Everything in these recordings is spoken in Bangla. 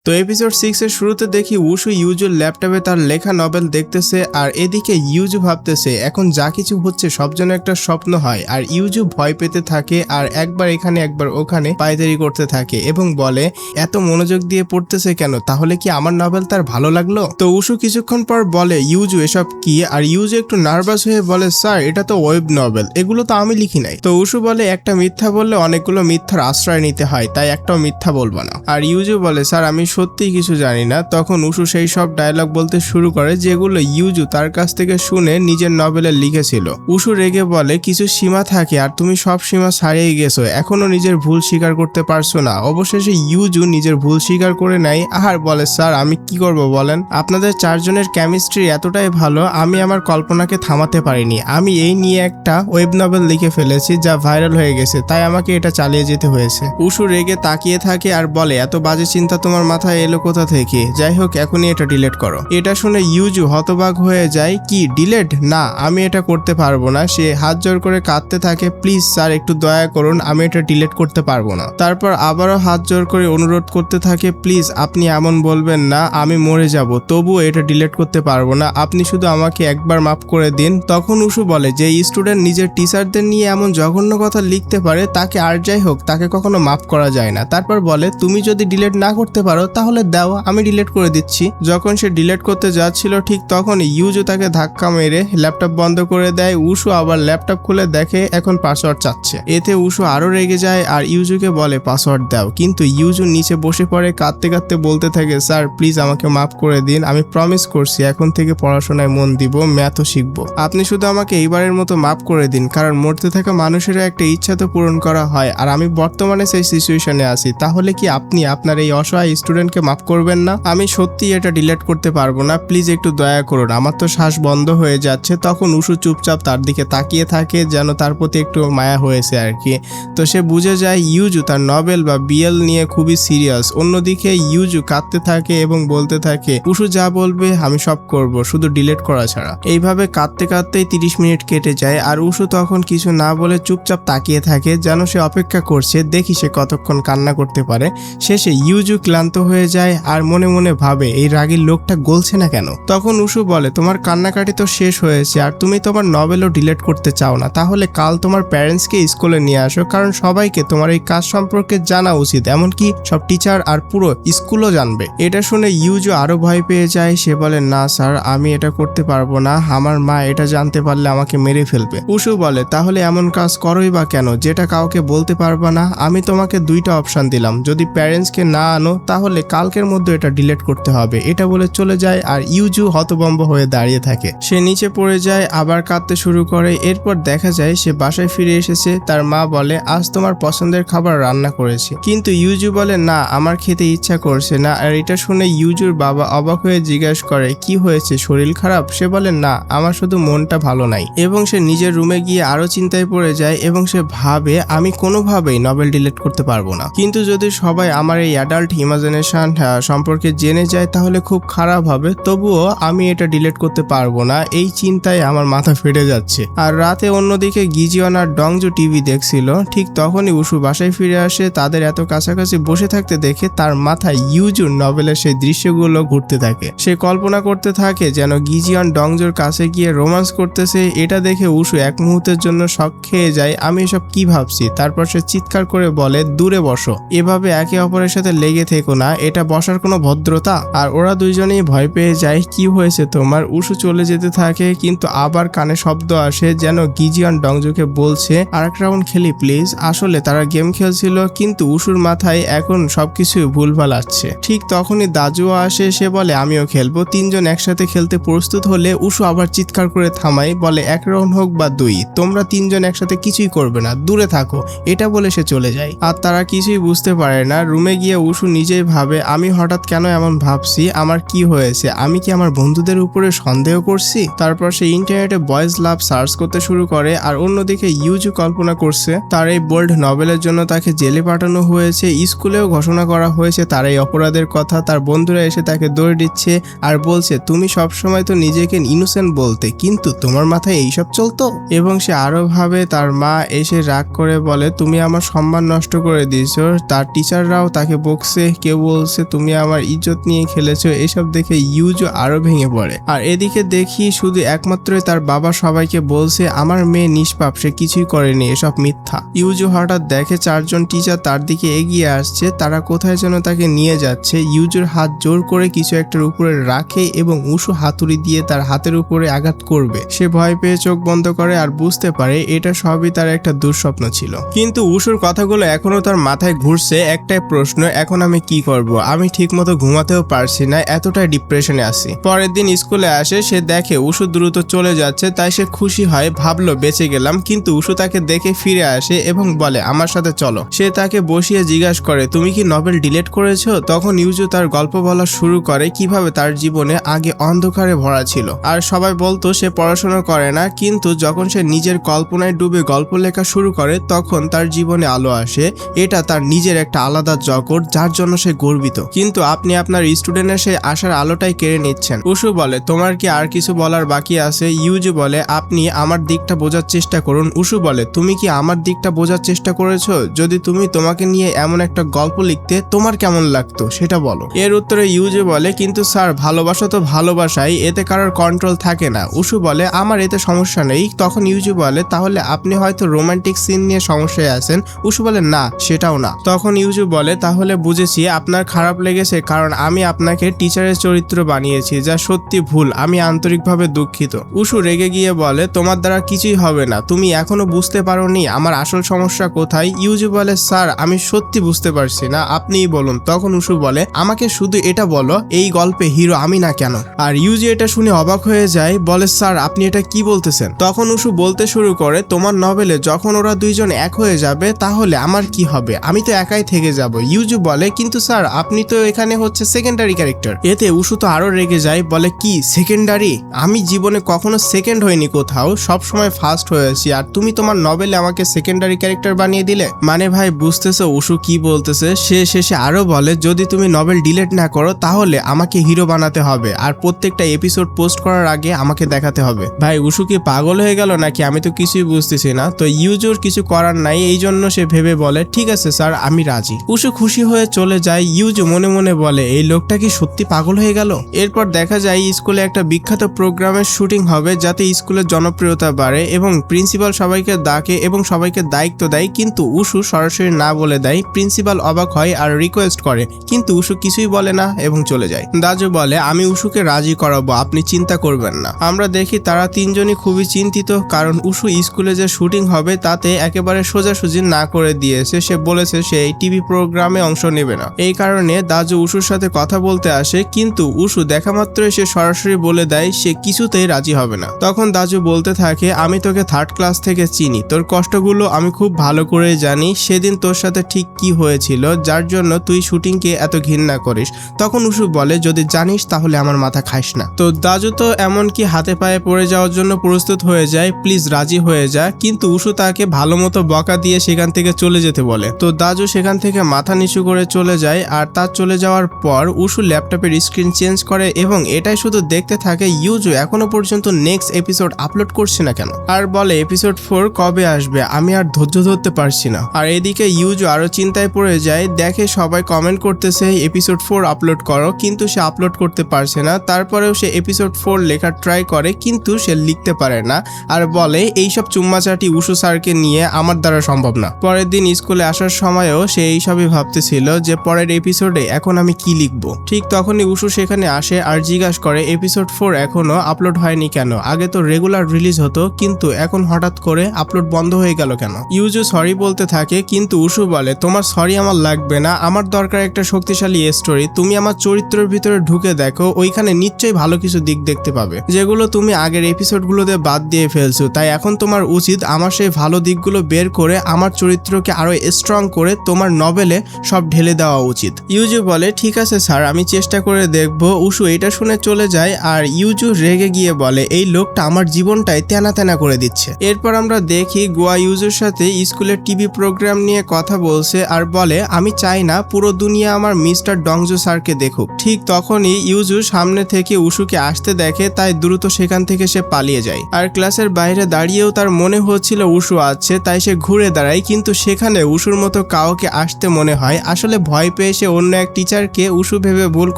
তো এপিসোড 6 এর শুরুতে দেখি উশু ইউজুর ল্যাপটপে তার লেখা নভেল দেখতেছে আর এদিকে ইউজু ভাবতেছে এখন যা কিছু হচ্ছে সব যেন একটা স্বপ্ন হয় আর ইউজু ভয় পেতে থাকে আর একবার এখানে একবার ওখানে পায়তারি করতে থাকে এবং বলে এত মনোযোগ দিয়ে পড়তেছে কেন, তাহলে কি আমার নভেল তার ভালো লাগলো? তো উশু কিছুক্ষণ পর বলে ইউজু এসব কি, আর ইউজু একটু নার্ভাস হয়ে বলে স্যার এটা তো ওয়েব নভেল, এগুলো তো আমি লিখি নাই। তো উশু বলে একটা মিথ্যা বললে অনেকগুলো মিথ্যার আশ্রয় নিতে হয়, তাই একটাও মিথ্যা বলবো না। আর ইউজু বলে স্যার আমি সত্যি কিছু জানি না। তখন উশু সেই সব ডায়লগ বলতে শুরু করে যেগুলো ইউজু তার কাছ থেকে শুনে নিজের নভেলে লিখেছিল। উশু রেগে বলে কিছু সীমা থাকে আর তুমি সব সীমা ছাড়িয়ে গেছো, এখনো নিজের ভুল স্বীকার করতে পারছো না। অবশেষে ইউজু নিজের ভুল স্বীকার করে নেয় আর বলে স্যার আমি কি করব বলেন, আপনাদের চারজনের কেমিস্ট্রি এতটাই ভালো আমি আমার কল্পনাকে থামাতে পারিনি। আমি এই নিয়ে একটা ওয়েব নভেল লিখে ফেলেছি যা ভাইরাল হয়ে গেছে, তাই আমাকে এটা চালিয়ে যেতে হয়েছে। উশু রেগে তাকিয়ে থাকে আর বলে এত বাজে চিন্তা তোমার মাথায় এলো কোথা থেকে? যাই হোক এখনই এটা ডিলিট করো। এটা শুনে ইউজু হতবাক হয়ে যায়, কি ডিলিট? না আমি এটা করতে পারবো না। সে হাত জোর করে কাঁদতে থাকে, প্লিজ স্যার একটু দয়া করুন, আমি এটা ডিলিট করতে পারবো না। তারপর আবারও হাত জোর করে অনুরোধ করতে থাকে, প্লিজ আপনি এমন বলবেন না, আমি মরে যাব, তবুও এটা ডিলিট করতে পারবো না, আপনি শুধু আমাকে একবার মাফ করে দিন। তখন উশু বলে যে স্টুডেন্ট নিজের টিচারদের নিয়ে এমন জঘন্য কথা লিখতে পারে তাকে আর যাই হোক তাকে কখনো মাফ করা যায় না। তারপর বলে তুমি যদি ডিলিট না করতে পারো তাহলে দাও, আমি ডিলিট করে দিচ্ছি। যখন সে ডিলিট করতে যাচ্ছিল ঠিক তখনই ইউজু তাকে ধাক্কা মেরে ল্যাপটপ বন্ধ করে দেয়। উশু আবার ল্যাপটপ খুলে দেখে এখন পাসওয়ার্ড চাচ্ছে। এতে উশু আরো রেগে যায় আর ইউজুকে বলে পাসওয়ার্ড দাও, কিন্তু ইউজু নিচে বসে পড়ে কাঁদতে কাঁদতে বলতে থাকে স্যার প্লিজ আমাকে মাফ করে দিন, আমি প্রমিস করছি এখন থেকে পড়াশোনায় মন দিব, ম্যাথও শিখবো, আপনি শুধু আমাকে এইবারের মতো মাফ করে দিন, কারণ মরতে থাকা মানুষেরা একটা ইচ্ছা তো পূরণ করা হয় আর আমি বর্তমানে সেই সিচুয়েশনে আছি। তাহলে কি আপনি আপনার এই অসহায় স্টুডেন্টকে মাফ করবেন না? আমি সত্যি এটা ডিলিট করতে পারবো না, প্লিজ একটু দয়া করুন, আমার তো শ্বাস বন্ধ হয়ে যাচ্ছে। তখন উশু চুপচাপ তার দিকে তাকিয়ে থাকে যেন তার প্রতি একটু মায়া হয়েছে আর কি। তো সে বুঝে যায় ইউজু তার নভেল বা বিএল নিয়ে খুবই সিরিয়াস। অন্যদিকে ইউজু কাঁদতে থাকে এবং বলতে থাকে উশু যা বলবে আমি সব করব, শুধু ডিলিট করা ছাড়া। এইভাবে কাঁদতে কাঁদতেই 30 মিনিট কেটে যায় আর উশু তখন কিছু না বলে চুপচাপ তাকিয়ে থাকে যেন সে অপেক্ষা করছে দেখি সে কতক্ষণ কান্না করতে পারে। শেষে ইউজু ক্লান্ত হয়ে যায় আর মনে মনে ভাবে এই রাগীর লোকটা গলছে না কেন। তখন উশু বলে তোমার কান্নাকাটি তো শেষ হয়েছে আর তুমি তোমার নভেলও ডিলিট করতে চাও না, তাহলে কাল তোমার প্যারেন্টসকে স্কুলে নিয়ে আসো, কারণ সবাইকে তোমার এই কাজ সম্পর্কে জানা উচিত, এমনকি সব টিচার আর পুরো স্কুলও জানবে। এটা শুনে ইউজু আরো ভয় পেয়ে যায়। সে বলে না স্যার আমি এটা করতে পারবো না, আমার মা এটা জানতে পারলে আমাকে মেরে ফেলবে। উশু বলে তাহলে এমন কাজ করোই বা কেন যেটা কাউকে বলতে পারবা না? আমি তোমাকে দুইটা অপশন দিলাম, যদি প্যারেন্টসকে না আনো তাহলে কালকের মধ্যে এটা ডিলিট করতে হবে। এটা বলে চলে যায় আর ইউজু হতভম্ব হয়ে দাঁড়িয়ে থাকে। সে নিচে পড়ে যায় আবার কাঁদতে শুরু করে। এরপর দেখা যায় সে বাসায় ফিরে এসেছে। তার মা বলে আজ তোমার পছন্দের খাবার রান্না করেছি, কিন্তু ইউজু বলে না আমার খেতে ইচ্ছা করছে না। আর এটা শুনে ইউজুর বাবা অবাক হয়ে জিজ্ঞাসা করে কি হয়েছে, শরীর খারাপ? সে বলে না আমার শুধু মনটা ভালো নাই। এবং সে নিজের রুমে গিয়ে আরো চিন্তায় পড়ে যায় এবং সে ভাবে আমি কোনোভাবেই নভেল ডিলিট করতে পারবো না, কিন্তু যদি সবাই আমার এই অ্যাডাল্ট ইমাজিনেশন সম্পর্কে জেনে যায় তাহলে খুব খারাপ হবে, তবুও আমি এটা ডিলিট করতে পারবো না। এই চিন্তায় আমার মাথা ফেটে যাচ্ছে। আর রাতে অন্যদিকে গিজিওন আর ডংজু টিভি দেখছিল। ঠিক তখনই উশু বাসায় ফিরে আসে। তাদের এত কাছাকাছি বসে থাকতে দেখে তার মাথায় ইউজুর নভেলের সেই দৃশ্যগুলো ঘুরতে থাকে। সে কল্পনা করতে থাকে যেন গিজিওন ডংজুর কাছে গিয়ে রোমান্স করতেছে। এটা দেখে উশু এক মুহূর্তের জন্য শক খেয়ে যায়, আমি এসব কি ভাবছি। তারপর সে চিৎকার করে বলে দূরে বসো, এভাবে একে অপরের সাথে লেগে থেকো না, এটা বসার কোনো ভদ্রতা? আর ওরা দুইজনেই ভয় পেয়ে যায়। কি হয়েছে তোমার? উশু চলে যেতে থাকে, কিন্তু আবার কানে শব্দ আসে যেন গিজিওন ডংজুকে বলছে আরেক রাউন্ড খেলি প্লিজ। আসলে তারা গেম খেলছিল, কিন্তু উশুর মাথায় এখন সবকিছু ভুলভাল আসছে। ঠিক তখনই দাজুও আসে। সে বলে আমিও খেলবো। তিনজন একসাথে খেলতে প্রস্তুত হলে উশু আবার চিৎকার করে থামায়, বলে এক রাউন্ড হোক বা দুই, তোমরা তিনজন একসাথে কিছুই করবে না, দূরে থাকো। এটা বলে সে চলে যায়। আর তারা কিছুই বুঝতে পারে না। রুমে গিয়ে উশু নিজেই ভাবে আমি হঠাৎ কেন এমন ভাবছি, আমার কি হয়েছে, আমি কি আমার বন্ধুদের উপরে সন্দেহ করছি? তারপর সে ইন্টারনেটে বয়েজ লাভ সার্চ করতে শুরু করে। আর অন্যদিকে ইউজু কল্পনা করছে তার এই বোল্ড নভেলের জন্য তাকে জেলে পাঠানো হয়েছে, স্কুলেও ঘোষণা করা হয়েছে তার এই অপরাধের কথা। তার বন্ধুরা এসে তাকে দৌড় দিচ্ছে আর বলছে তুমি সবসময় তো নিজেকে ইনোসেন্ট বলতে, কিন্তু তোমার মাথায় এইসব চলতো। এবং সে আরো ভাবে তার মা এসে রাগ করে বলে তুমি আমার সম্মান নষ্ট করে দিয়েছো। তার টিচাররাও তাকে বকছে, কেউ বলছে তুমি আমার ইজ্জত নিয়ে খেলেছো। এসব দেখে ইউজু আরো ভেঙে পড়ে। আর এদিকে দেখি শুধু একমাত্রই তার বাবা সবাইকে বলছে আমার মেয়ে নিষ্পাপ, সে কিছুই করেনি, এসব মিথ্যা। ইউজু হঠাৎ দেখে 4 জন টিচার তার দিকে এগিয়ে আসছে, তারা কোথায় যেন তাকে নিয়ে যাচ্ছে। ইউজুর হাত জোর করে কিছু একটার উপরে রাখে এবং উশু হাতুড়ি দিয়ে তার হাতের উপরে আঘাত করবে। সে ভয় পেয়ে চোখ বন্ধ করে আর বুঝতে পারে এটা সবই তার একটা দুঃস্বপ্ন ছিল। কিন্তু উশুর কথাগুলো এখনো তার মাথায় ঘুরছে। একটাই প্রশ্ন, এখন আমি কি করব? আমি ঠিক মতো ঘুমাতেও পারছি না, এতটাই ডিপ্রেশনে আছি। পরের দিন স্কুলে আসে, সে দেখে উশু দ্রুত চলে যাচ্ছে, তাই সে খুশি হয়, ভাবলো বেঁচে গেলাম। কিন্তু উশু তাকে দেখে ফিরে আসে এবং বলে আমার সাথে চলো। সে তাকে বসিয়ে জিজ্ঞাসা করে তুমি কি নভেল ডিলিট করেছো? তখন ইউজু তার গল্প বলা শুরু করে কিভাবে তার জীবনে আগে অন্ধকারে ভরা ছিল আর সবাই বলতো সে পড়াশোনা করে না, কিন্তু যখন সে নিজের কল্পনায় ডুবে গল্প লেখা শুরু করে তখন তার জীবনে আলো আসে। এটা তার নিজের একটা আলাদা জগৎ যার জন্য সে গর্বিত। কিন্তু আপনি আপনার স্টুডেন্টের সেই আশার আলোটাই কেড়ে নিচ্ছেন। উশু বলে তোমার কি আর কিছু বলার বাকি আছে? ইউজু বলে আপনি আমার দিকটা বোঝার চেষ্টা করুন। উশু বলে তুমি কি আমার দিকটা বোঝার চেষ্টা করেছো? যদি তুমি তোমাকে নিয়ে এমন একটা গল্প লিখতে তোমার কেমন লাগতো সেটা বলো। এর উত্তরে ইউজু বলে কিন্তু স্যার ভালোবাসা তো ভালোবাসাই, এতে কারোর কন্ট্রোল থাকে না। উশু বলে আমার এতে সমস্যা নেই। তখন ইউজু বলে তাহলে আপনি হয়তো রোমান্টিক সিন নিয়ে সমস্যায় আছেন। উশু বলে না সেটাও না। তখন ইউজু বলে তাহলে বুঝেছি আপনার খারাপ লেগেছে কারণ আমি আপনাকে টিচারের চরিত্র বানিয়েছি, যা সত্যি ভুল, আমি আন্তরিকভাবে দুঃখিত। উশু রেগে গিয়ে বলে তোমার দ্বারা কিছুই হবে না, তুমি এখনো বুঝতে পারোনি আমার আসল সমস্যা কোথায়। ইউজু বলে স্যার আমি সত্যি বুঝতে পারছি না, আপনিই বলুন। তখন উশু বলে আমাকে শুধু এটা বলো এই গল্পে হিরো আমি না কেন? আর ইউজু এটা শুনে অবাক হয়ে যায়, বলে স্যার আপনি এটা কি বলতেছেন? তখন উশু বলতে শুরু করে তোমার নভেলে যখন ওরা দুইজন এক হয়ে যাবে তাহলে আমার কি হবে? আমি তো একাই থেকে যাব। ইউজু বলে কিন্তু স্যার আপনি তো এখানে হচ্ছে সেকেন্ডারি ক্যারেক্টার। এতে উশু তো আরো রেগে যায়, বলে কি সেকেন্ডারি? আমি জীবনে কখনো সেকেন্ড হইনি কোথাও, সব সময় ফার্স্ট হয়েছি, আর তুমি তোমার নভেলে আমাকে সেকেন্ডারি ক্যারেক্টার বানিয়ে দিলে? মানে ভাই বুঝতেছো উশু কি বলতেছে? সে শেষে আরো বলে যদি তুমি নভেল ডিলিট না করো তাহলে আমাকে হিরো বানাতে হবে আর প্রত্যেকটা এপিসোড পোস্ট করার আগে আমাকে দেখাতে হবে। ভাই উশু কি পাগল হয়ে গেল নাকি? আমি তো কিছুই বুঝতেছি না। তো ইউজুর কিছু করার নাই, এই জন্য সে ভেবে বলে ঠিক আছে স্যার আমি রাজি। উশু খুশি হয়ে চলে যায়। ইউজু মনে মনে বলে এই লোকটা কি সত্যি পাগল হয়ে গেল? এরপর দেখা যায় স্কুলে একটা বিখ্যাত প্রোগ্রামের শুটিং হবে যাতে স্কুলের জনপ্রিয়তা বাড়ে এবং প্রিন্সিপাল সবাইকে ডাকে এবং সবাইকে দায়িত্ব দেয়, কিন্তু উশু সরাসরি না বলে দেয়। প্রিন্সিপাল অবাক হয় আর রিকোয়েস্ট করে, কিন্তু উশু কিছুই বলে না এবং চলে যায়। দাজু বলে আমি উশুকে রাজি করাবো, আপনি চিন্তা করবেন না। আমরা দেখি তারা তিনজনই খুবই চিন্তিত কারণ উশু স্কুলে যে শুটিং হবে তাতে একেবারে সোজাসুজি না করে দিয়েছে। সে বলেছে সে এই টিভি প্রোগ্রামে অংশ নেবে না। এই কারণে দাজু উশুর সাথে কথা বলতে আসে, কিন্তু উশু দেখা মাত্রই সে সরাসরি বলে দেয় সে কিছুতেই রাজি হবে না। তখন দাজু বলতে থাকে আমি তোকে 3rd ক্লাস থেকে চিনি, তোর কষ্টগুলো আমি খুব ভালো করে জানি, সেদিন তোর সাথে ঠিক কি হয়েছিল যার জন্য তুই শুটিংকে এত ঘৃণা করিস। তখন উশু বলে যদি জানিস তাহলে আমার মাথা খাইস না। তো দাজু তো এমনকি হাতে পায়ে পড়ে যাওয়ার জন্য প্রস্তুত হয়ে যায়, প্লিজ রাজি হয়ে যা। কিন্তু উশু তাকে ভালো মতো বকা দিয়ে সেখান থেকে চলে যেতে বলে। তো দাজু সেখান থেকে মাথা নিচু করে চলে যায়। আর তার চলে যাওয়ার পর উশু ল্যাপটপের স্ক্রিন চেঞ্জ করে এবং এটাই শুধু দেখতে থাকে ইউজু এখনো পর্যন্ত নেক্সট এপিসোড আপলোড করছে না কেন, আর বলে এপিসোড 4 কবে আসবে, আমি আর ধৈর্য ধরতে পারছি না। আর এদিকে ইউজু আরো চিন্তায় পড়ে যায়, দেখে সবাই কমেন্ট করতেছে এপিসোড 4 আপলোড করো, কিন্তু সে আপলোড করতে পারছে না। তারপরেও সে এপিসোড 4 লেখার ট্রাই করে কিন্তু সে লিখতে পারে না আর বলে এইসব চুম্মাচাটি উশু স্যারকে নিয়ে আমার দ্বারা সম্ভব না। পরের দিন স্কুলে আসার সময়ও সে এইসবই ভাবতেছিল যে পরের এপিসোডে এখন আমি কি লিখবো। ঠিক তখনই উশু সেখানে আসে আর জিজ্ঞাসা করে এপিসোড 4 এখনো আপলোড হয়নি কেন? আগে তো রেগুলার রিলিজ হতো, কিন্তু এখন হঠাৎ করে আপলোড বন্ধ হয়ে গেল কেন? ইউজু সরি বলতে থাকে, কিন্তু উশু বলে তোমার সরি আমার লাগবে না, আমার দরকার একটা শক্তিশালী স্টোরি। তুমি আমার চরিত্রের ভিতরে ঢুকে দেখো, ওইখানে নিশ্চয়ই ভালো কিছু দিক দেখতে পাবে যেগুলো তুমি আগের এপিসোডগুলোতে বাদ দিয়ে ফেলছো। তাই এখন তোমার উচিত আমার সেই ভালো দিকগুলো বের করে আমার চরিত্রকে আরো স্ট্রং করে তোমার নভেলে সব ঢেলে দেওয়া উচিত। ইউজু বলে ঠিক আছে স্যার আমি চেষ্টা করে দেখবো। উশু এটা শুনে চলে যায় আর ইউজু রেগে গিয়ে বলে এই লোকটা আমার জীবনটাই তেনা তেনা করে দিচ্ছে। এরপর আমরা দেখি গোয়া ইউজুর সাথে স্কুলের টিভি প্রোগ্রাম নিয়ে কথা বলছে আর বলে আমি চাই না পুরো দুনিয়া আমার মিস্টার ডংজো স্যারকে দেখুক। ঠিক তখনই ইউজু সামনে থেকে উশুকে আসতে দেখে, তাই দ্রুত সেখান থেকে সে পালিয়ে যায়। আর ক্লাসের বাইরে দাঁড়িয়েও তার মনে হচ্ছিল উশু আছে, তাই সে ঘুরে দাঁড়ায়, কিন্তু সেখানে উশুর মতো কাউকে আসতে মনে হয়। আসলে ভয় পেয়ে সে অন্য এক টিচারকে উশু ভেবে ভুল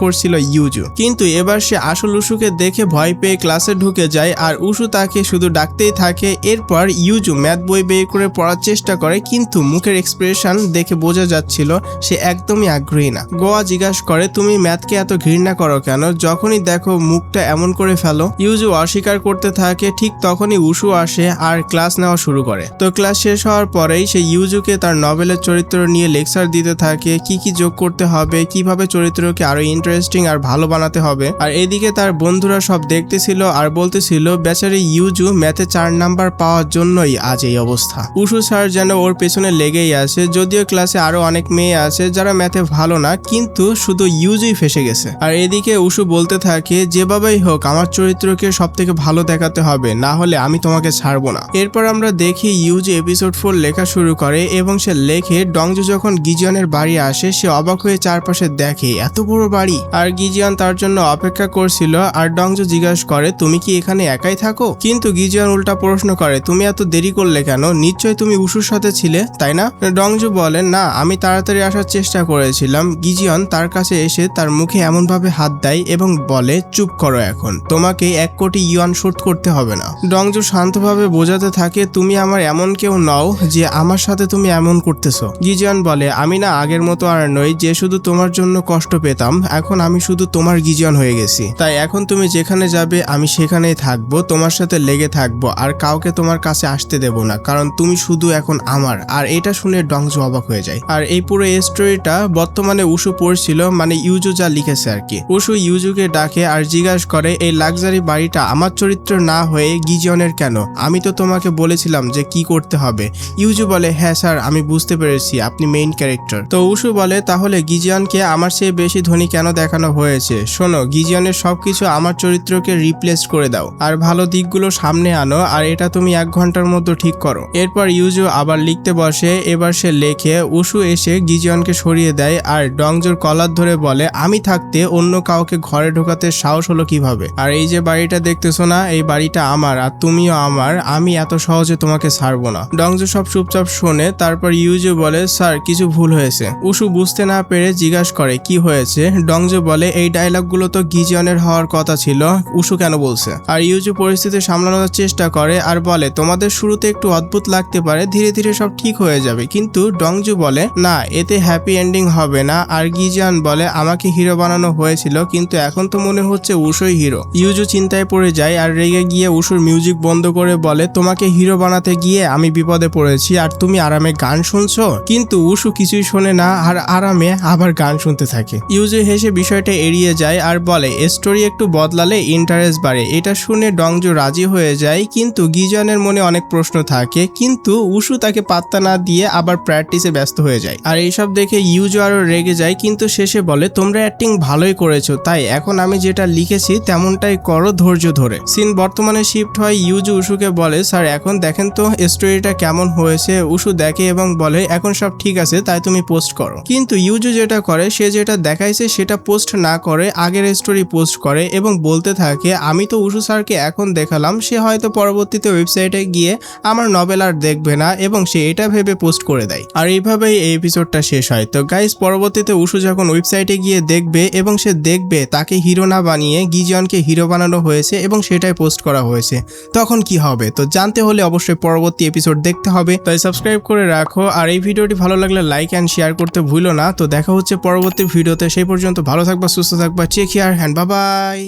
করছিল ইউজু। কিন্তু এবার সে আসল উশুকে দেখে ভয় পেয়ে ক্লাসে ঢুকে যায় আর উশু তাকে শুধু ডাকতেই থাকে। এরপর ইউজু ম্যাথ বই বের করে পড়ার চেষ্টা করে, কিন্তু মুখের এক্সপ্রেশন দেখে বোঝা যাচ্ছিল সে একদমই আগ্রহী না। গোয়া জিজ্ঞাসা করে, তুমি ম্যাথকে এত ঘৃণা করো কেন? যখনই দেখো মুখটা এমন করে ফেলো। ইউজু অস্বীকার করতে থাকে। ঠিক তখনই উশু আসে আর ক্লাস নেওয়া শুরু করে। তো ক্লাস শেষ হওয়ার পরেই সে ইউজুকে তার নভেলের চরিত্র নিয়ে লেকচার দিতে থাকে, কি যোগ করতে হবে, কিভাবে চরিত্রকে আরো ইন্টারেস্টিং আর ভালো বানাতে হবে। আর এদিকে তার বন্ধুরা সব দেখতেছিল আর বলতেছিল, বেচারি ইউজু ম্যাথে 4 নাম্বার পাওয়ার জন্যই আজ এই অবস্থা। উশু স্যার যেন ওর পেছনে লেগেই আছে। যদিও ক্লাসে আরো অনেক মেয়ে আছে যারা ম্যাথে ভালো না, কিন্তু শুধু ইউজুই ফেসে গেছে। আর এদিকে উশু বলতে থাকে, যেভাবেই হোক আমার চরিত্রকে সব থেকে ভালো দেখাতে হবে, না হলে আমি তোমাকে ছাড়বো না। এরপর আমরা দেখি ইউজু এপিসোড 4 লেখা শুরু করে এবং সে লেখে ডংজু যখন গিজিয়নের বাড়ি আসে সে অবাক হয়ে চারপাশে দেখে এত বড় বাড়ি। আর গিজিয়ন তার জন্য অপেক্ষা করছিল। আর ডংজু জিজ্ঞাসা করে, তুমি কি এখানে একাই থাকো? কিন্তু গিজিয়ন উল্টা প্রশ্ন করে, তুমি এত দেরি করলে কেন? নিশ্চয়ই তুমি উশুর সাথে ছিলে, তাই না? ডংজু বলে, না, আমি তাড়াতাড়ি আসার চেষ্টা করেছিলাম। গিজিয়ন তার কাছে এসে তার মুখে এমন ভাবে হাত দেয় এবং বলে, চুপ করো, এখন তোমাকে 1 কোটি ইউয়ান শোধ করতে হবে না। ডংজু শান্তভাবে বোঝাতে থাকে, তুমি আমার এমন কেউ নও যে আমার সাথে তুমি এমন করতেছো। গিজিয়ন বলে, আমি না আগের মতো আর নই যে শুধু তোমার জন্য কষ্ট পেতাম। এখন আমি শুধু তোমার গিজিয়ন হয়ে গেছি। তাই এখন তুমি যেখানে যাবে আমি সেখানেই থাকবো, তোমার সাথে লেগে থাকবো আর কাউকে তোমার কাছে আসতে দেব না, কারণ তুমি শুধু এখন আমার। আর এটা শুনে ডংজু অবাক হয়ে যায়। আর এই পুরো স্টোরিটা বর্তমানে উশু পড়ছিল, মানে ইউজু যা লিখেছে আর কি। উশু ইউজুকে ডাকে আর জিজ্ঞাসা করে, এই লাক্সারি বাড়িটা আমার চরিত্র না হয়ে গিজিয়নের কেন? আমি তো তোমাকে বলেছিলাম যে কি করতে হবে। ইউজু বলে, হ্যাঁ স্যার, আমি বুঝতে পেরেছি, আপনি মেইন ক্যারেক্টার। তো উশু বলে, তাহলে গিজিয়নকে আমার চেয়ে বেশি ধনী কেন দেখানো হয়েছে? শোনো, গিজিয়নের সবকিছু আমার চরিত্রকে রিপ্লেস করে দাও আর ভালো দিকগুলো সামনে আনো, আর এটা তুমি 1 ঘন্টার মধ্যে ঠিক করো। এরপর ইউজু আবার লিখতে বসে। এবার সে লেখে, উশু এসে গিজিয়নকে সরিয়ে দেয় আর ডংজুর কলার ধরে বলে, আমি থাকতে অন্য কাউকে ঘরে ঢোকাতে সাহস হলো কিভাবে? আর এই যে বাড়িটা দেখতেছো না, এই বাড়িটা আমার আর তুমিও আমার, আমি এত সহজে তোমাকে ছাড়বো না। ডংজু সব চুপচাপ শোনে। তারপর ইউজু বলে, স্যার কিছু ভুল হয়েছে। উশু বুঝতে না পেরে জিজ্ঞাসা করে, কি হয়েছে? ডংজু বলে, এই ডায়লগগুলো তো গিজিয়নের হওয়ার কথা ছিল, উশু কেন বলছে? আর ইউজু পরিস্থিতি সামলানোর চেষ্টা করে আর বলে, তোমাদের শুরুতে একটু অদ্ভুত লাগতে পারে, ধীরে ধীরে সব ঠিক হয়ে যাবে। কিন্তু ডংজু বলে, না, এতে হ্যাপি এন্ডিং হবে না। আর গিজিয়ন বলে, আমাকে হিরো বানানো হয়েছিল, কিন্তু এখন তো মনে হচ্ছে উশুই হিরো। ইউজু চিন্তায় পড়ে যায় আর রেগে গিয়ে উশুর মিউজিক বন্ধ করে বলে, তোমাকে হিরো বানাতে গিয়ে আমি বিপদে পড়েছি আর তুমি আরামে গান শুনছো? কিন্তু উশু কিছুই শোনে না আর আরামে আবার গান শুনতে থাকে। ইউজু হেসে বিষয়টা এড়িয়ে যায় আর বলে, স্টোরি একটু বদলালে ইন্টারেস্ট বাড়ে। এটা শুনে ডংজু রাজি হয়ে যায়, কিন্তু গিজনের মনে অনেক প্রশ্ন থাকে। কিন্তু উশু তাকে পাত্তা না দিয়ে আবার প্র্যাকটিসে ব্যস্ত হয়ে যায়। আর এইসব দেখে ইউজু আরো রেগে যায়, কিন্তু শেষে বলে, তোমরা অ্যাক্টিং ভালোই করেছো, তাই এখন আমি যেটা লিখেছি তেমনটাই করো ধৈর্য ধরে। সিন বর্তমানে শিফট হয়। ইউজু উশুকে বলে, স্যার এখন দেখেন তো স্টোরিটা কেমন হয়েছে? উশু দেখে এবং বলে, এখন সব ঠিক আছে, তাই তুমি পোস্ট করো। কিন্তু ইউজু যেটা করে, সে যেটা দেখাইছে সেটা পোস্ট না করে আগের স্টোরি পোস্ট করে এবং বলতে থাকে, আমি তো উশু স্যারকে এখন দেখালাম, সে হয়তো পরবর্তীতে ওয়েবসাইটে গিয়ে আমার নভেল আর দেখবে না এবং সে এটা ভেবে পোস্ট করে দেয়। আর এইভাবেই এই এপিসোডটা শেষ হয়। তো গাইস, পরবর্তীতে উশু যখন ওয়েবসাইটে গিয়ে দেখবে এবং সে দেখবে তাকে হিরো না বানিয়ে গিজিয়নকে হিরো বানানো হয়েছে এবং সেটাই পোস্ট করা হয়েছে, তখন কি হবে? তো জানতে হলে অবশ্যই পরবর্তী এপিসোড দেখতে হবে। তাই সাবস্ক্রাইব করে রাখো আর এই ভিডিওটি ভালো লাগলে লাইক এন্ড শেয়ার করতে ভুলো না। তো দেখা হচ্ছে পরবর্তী ভিডিওতে, সেই পর্যন্ত ভালো থাকবা, সুস্থ থাকবা, take care and bye by.